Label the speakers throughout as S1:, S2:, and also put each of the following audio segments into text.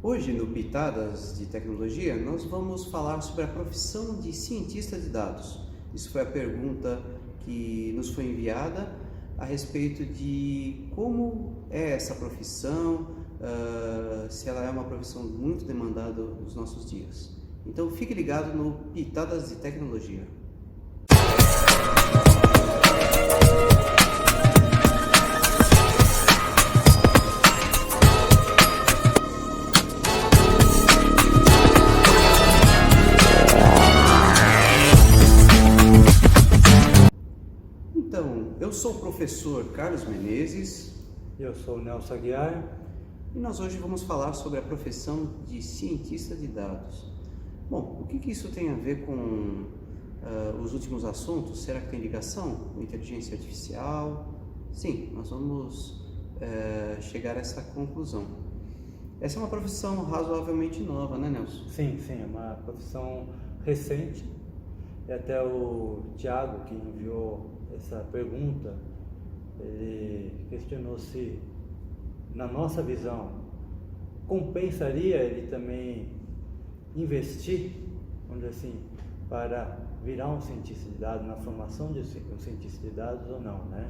S1: Hoje, no Pitadas de Tecnologia, nós vamos falar sobre a profissão de cientista de dados. Isso foi a pergunta que nos foi enviada a respeito de como é essa profissão, se ela é uma profissão muito demandada nos nossos dias. Então, fique ligado no Pitadas de Tecnologia. Então, eu sou o professor Carlos Menezes.
S2: Eu sou o Nelson Aguiar.
S1: E nós hoje vamos falar sobre a profissão de cientista de dados. Bom, o que isso tem a ver com os últimos assuntos? Será que tem ligação com inteligência artificial? Sim, nós vamos chegar a essa conclusão. Essa é uma profissão razoavelmente nova, né, Nelson?
S2: Sim, é uma profissão recente. E até o Thiago, que enviou essa pergunta, ele questionou se, na nossa visão, compensaria ele também investir, vamos dizer assim, para virar um cientista de dados, na formação de um cientista de dados ou não, né?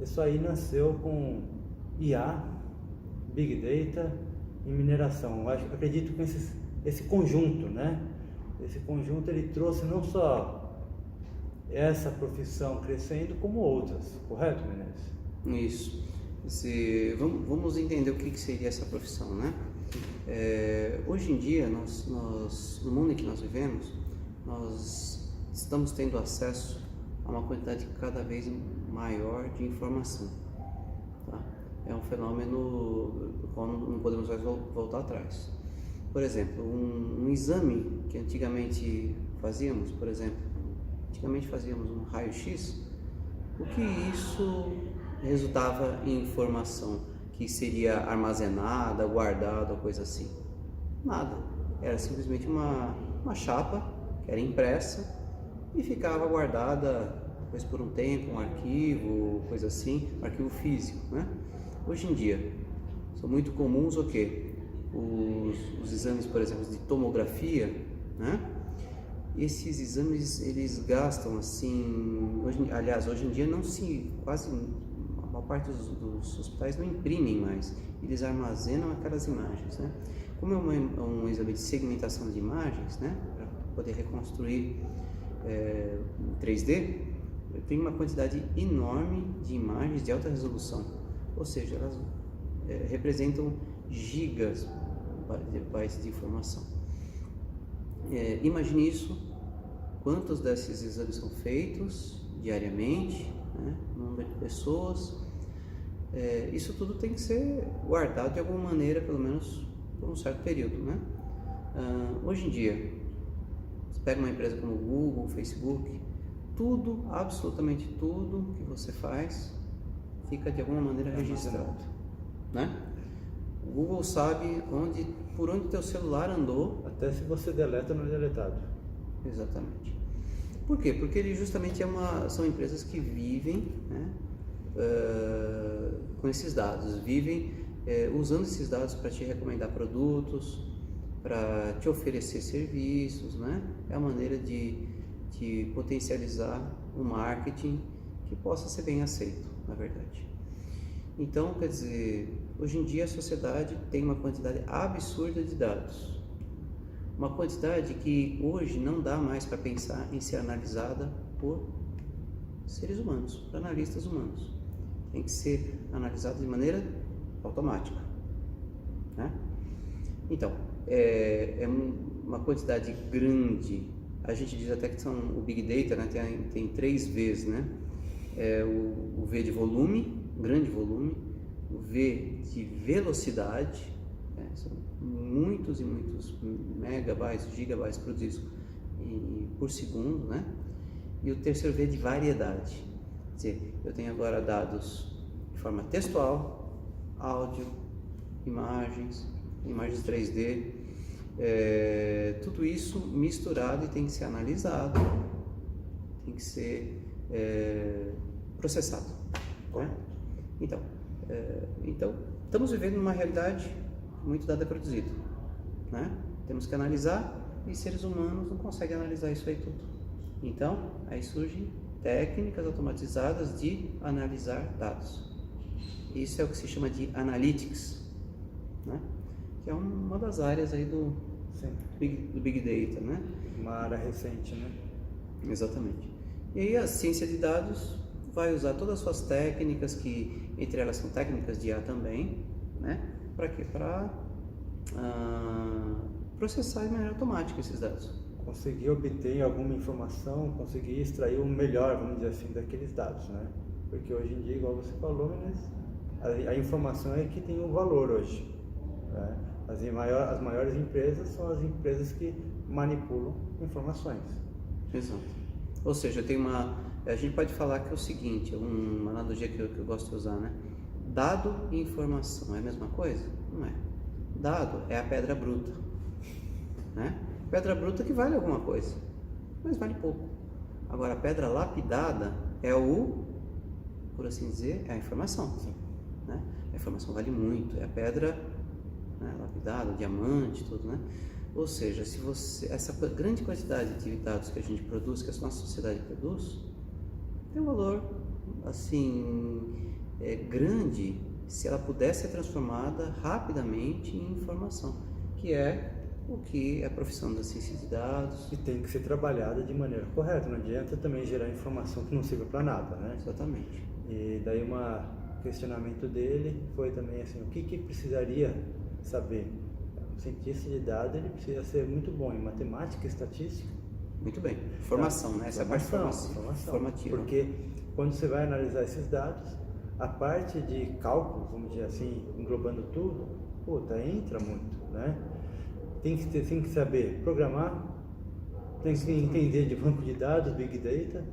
S2: Isso aí nasceu com IA, Big Data e mineração. Eu acredito que esse conjunto, né? Esse conjunto ele trouxe não só essa profissão crescendo, como outras, correto, Menezes?
S1: Isso. Vamos entender o que seria essa profissão, né? Hoje em dia, no mundo em que nós vivemos, nós estamos tendo acesso a uma quantidade cada vez maior de informação. Tá? É um fenômeno do qual não podemos mais voltar atrás. Por exemplo, um exame que antigamente fazíamos, antigamente fazíamos um raio-x, o que isso resultava em informação que seria armazenada, guardada, coisa assim? Nada. Era simplesmente uma chapa que era impressa e ficava guardada depois por um tempo, um arquivo, coisa assim, um arquivo físico, né? Hoje em dia, são muito comuns o quê? Os exames, por exemplo, de tomografia, né? Esses exames, eles gastam assim, hoje em dia quase a maior parte dos hospitais não imprimem mais, eles armazenam aquelas imagens, né? Como é um exame de segmentação de imagens, né? Para poder reconstruir em 3D, tem uma quantidade enorme de imagens de alta resolução, ou seja, elas representam gigas bytes de informação. Imagine isso, quantos desses exames são feitos diariamente, né? Número de pessoas, isso tudo tem que ser guardado de alguma maneira, pelo menos por um certo período, né? Hoje em dia, você pega uma empresa como Google, Facebook, tudo, absolutamente tudo que você faz fica de alguma maneira registrado, né? O Google sabe por onde teu celular andou.
S2: Até se você deleta, não é deletado.
S1: Exatamente. Por quê? Porque ele justamente são empresas que vivem, né, com esses dados, vivem usando esses dados para te recomendar produtos, para te oferecer serviços, né? É a maneira de potencializar o marketing que possa ser bem aceito, na verdade. Então, quer dizer, hoje em dia a sociedade tem uma quantidade absurda de dados. Uma quantidade que hoje não dá mais para pensar em ser analisada por seres humanos, por analistas humanos. Tem que ser analisada de maneira automática, né? Então, é uma quantidade grande. A gente diz até que são o Big Data, né? Tem 3 Vs, né? O V de volume, grande volume, o V de velocidade, são muitos e muitos megabytes, gigabytes produzidos por segundo, né? E o terceiro V de variedade, quer dizer, eu tenho agora dados de forma textual, áudio, imagens 3D, tudo isso misturado e tem que ser analisado, tem que ser processado, né? Então, Então, estamos vivendo numa realidade muito dado é produzido, né? Temos que analisar e seres humanos não conseguem analisar isso aí tudo. Então, aí surgem técnicas automatizadas de analisar dados. Isso é o que se chama de analytics, né? Que é uma das áreas aí do Big Data, né?
S2: Uma área recente, né?
S1: Exatamente. E aí a ciência de dados vai usar todas as suas técnicas, que entre elas são técnicas de IA também, né? Para quê? Para processar de maneira automática esses dados.
S2: Conseguir obter alguma informação, conseguir extrair o melhor, vamos dizer assim, daqueles dados, né? Porque hoje em dia, igual você falou, a informação é que tem um valor hoje, né? As maiores empresas são as empresas que manipulam informações.
S1: Exato. Ou seja, a gente pode falar que é o seguinte, uma analogia que eu gosto de usar, né? Dado e informação é a mesma coisa? Não é. Dado é a pedra bruta, né? Pedra bruta que vale alguma coisa, mas vale pouco. Agora, a pedra lapidada é por assim dizer, é a informação, né? A informação vale muito, é a pedra, né, lapidada, o diamante, tudo, né? Ou seja, essa grande quantidade de dados que a gente produz, que a nossa sociedade produz, tem um valor, assim, grande, se ela pudesse ser transformada rapidamente em informação, que é o que é a profissão da ciência de dados.
S2: E tem que ser trabalhada de maneira correta, não adianta também gerar informação que não sirva para nada, né?
S1: Exatamente.
S2: E daí questionamento dele foi também assim, o que precisaria saber? Um cientista de dados, ele precisa ser muito bom em matemática e estatística.
S1: Muito bem. Formação, né? Essa é a parte formativa.
S2: Porque quando você vai analisar esses dados, a parte de cálculo, vamos dizer assim, englobando tudo, entra muito, né? Tem que saber programar, tem que entender de banco de dados, Big Data.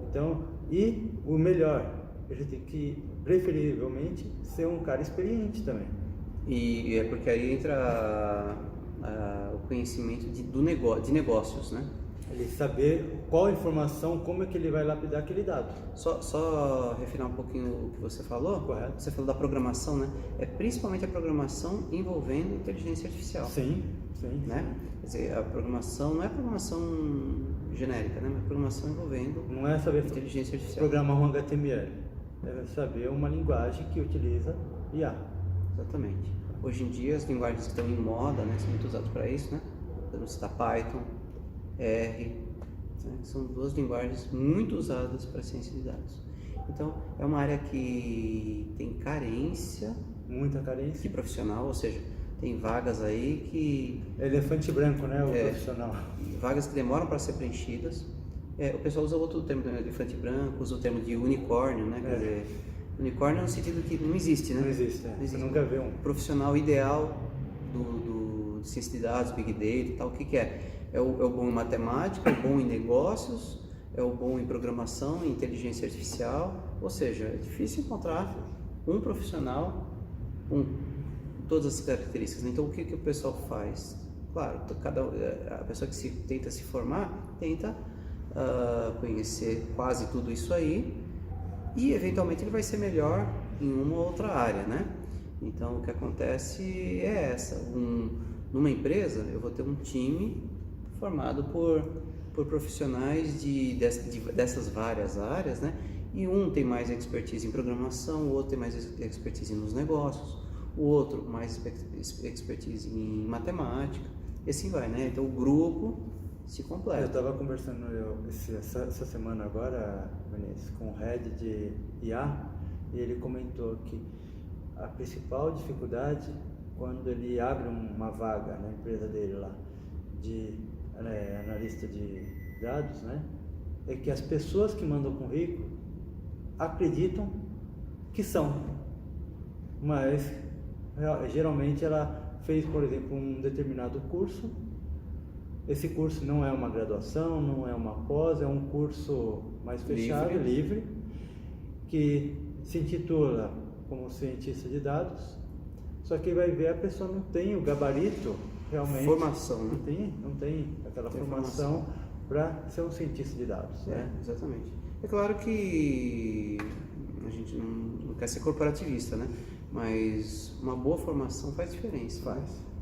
S2: Então, e o melhor, ele tem que, preferivelmente, ser um cara experiente também.
S1: E é porque aí entra o conhecimento de negócios, né?
S2: Ele saber qual informação, como é que ele vai lapidar aquele dado.
S1: Só refinar um pouquinho o que você falou.
S2: Correto.
S1: Você falou da programação, né? É principalmente a programação envolvendo inteligência artificial.
S2: Sim.
S1: Né? Quer dizer, a programação não é programação genérica, né? Mas programação envolvendo
S2: não é saber
S1: inteligência artificial.
S2: Programar um HTML. É saber uma linguagem que utiliza IA.
S1: Exatamente. Hoje em dia as linguagens que estão em moda, né, são muito usadas para isso, né? Podemos citar Python, R, né, que são duas linguagens muito usadas para ciência de dados. Então, é uma área que tem
S2: muita carência
S1: de profissional, ou seja, tem vagas aí que...
S2: Elefante branco, né, o profissional.
S1: Vagas que demoram para ser preenchidas. O pessoal usa outro termo, né, elefante branco, usa o termo de unicórnio, né? Quer dizer, unicórnio no sentido que não existe, né?
S2: Não existe,
S1: não existe.
S2: Você nunca vê um
S1: profissional ideal de ciência de dados, Big Data e tal. O que é? É o bom em matemática, é o bom em negócios, é o bom em programação, em inteligência artificial. Ou seja, é difícil encontrar um profissional com todas as características. Então, o que o pessoal faz? Claro, a pessoa que tenta se formar, tenta conhecer quase tudo isso aí e, eventualmente, ele vai ser melhor em uma ou outra área, né? Então, o que acontece é numa empresa, eu vou ter um time formado por profissionais dessas várias áreas, né? E um tem mais expertise em programação, o outro tem mais expertise nos negócios, o outro mais expertise em matemática, e assim vai, né? Então o grupo se completa.
S2: Eu estava conversando essa semana agora, Vinícius, com o head de IA, e ele comentou que a principal dificuldade quando ele abre uma vaga na empresa dele lá de analista de dados, né, é que as pessoas que mandam currículo acreditam que são, mas geralmente ela fez, por exemplo, um determinado curso. Esse curso não é uma graduação, não é uma pós, é um curso mais fechado, livre, que se intitula como cientista de dados, só que vai ver a pessoa não tem o gabarito realmente.
S1: Formação, né?
S2: Não tem aquela formação para ser um cientista de dados.
S1: Exatamente. É claro que A gente não quer ser corporativista, né? Mas uma boa formação faz diferença.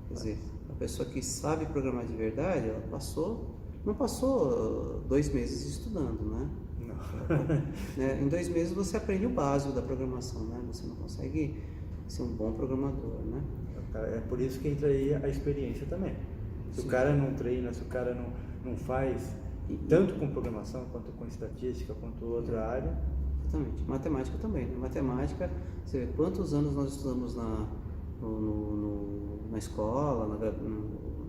S1: Quer dizer, a pessoa que sabe programar de verdade, ela não passou 2 meses estudando, né? Em 2 meses você aprende o básico da programação, né? Você não consegue ser um bom programador, né?
S2: É por isso que entra aí a experiência também. Se o cara não treina, se o cara não faz, tanto com programação, quanto com estatística, quanto outra área.
S1: Exatamente. Matemática também, né? Matemática, você vê quantos anos nós estudamos na escola,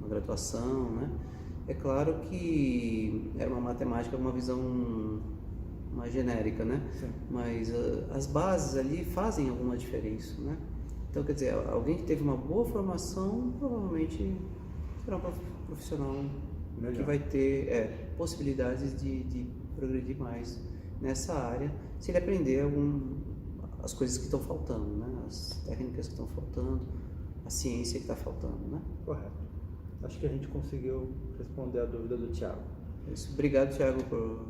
S1: na graduação, né? É claro que era uma matemática com uma visão mais genérica, né? Sim. Mas as bases ali fazem alguma diferença, né? Então, quer dizer, alguém que teve uma boa formação provavelmente será um profissional melhor, que vai ter possibilidades de progredir mais nessa área, se ele aprender as coisas que estão faltando, né? As técnicas que estão faltando, a ciência que está faltando, né?
S2: Correto. Acho que a gente conseguiu responder a dúvida do Thiago.
S1: Isso. Obrigado, Thiago, por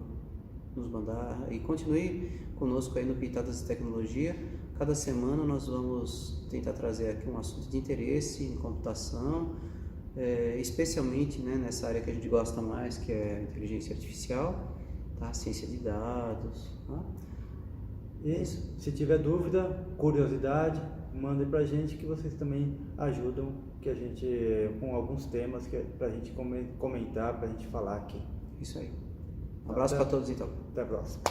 S1: nos mandar, e continue conosco aí no Pitadas de Tecnologia. Cada semana nós vamos tentar trazer aqui um assunto de interesse em computação, especialmente, né, nessa área que a gente gosta mais, que é a inteligência artificial, tá? Ciência de dados, tá?
S2: E se tiver dúvida, curiosidade, mandem pra gente, que vocês também ajudam, que a gente, com alguns temas que pra gente comentar, pra gente falar aqui.
S1: Isso aí. Um abraço para todos, então.
S2: Até a próxima.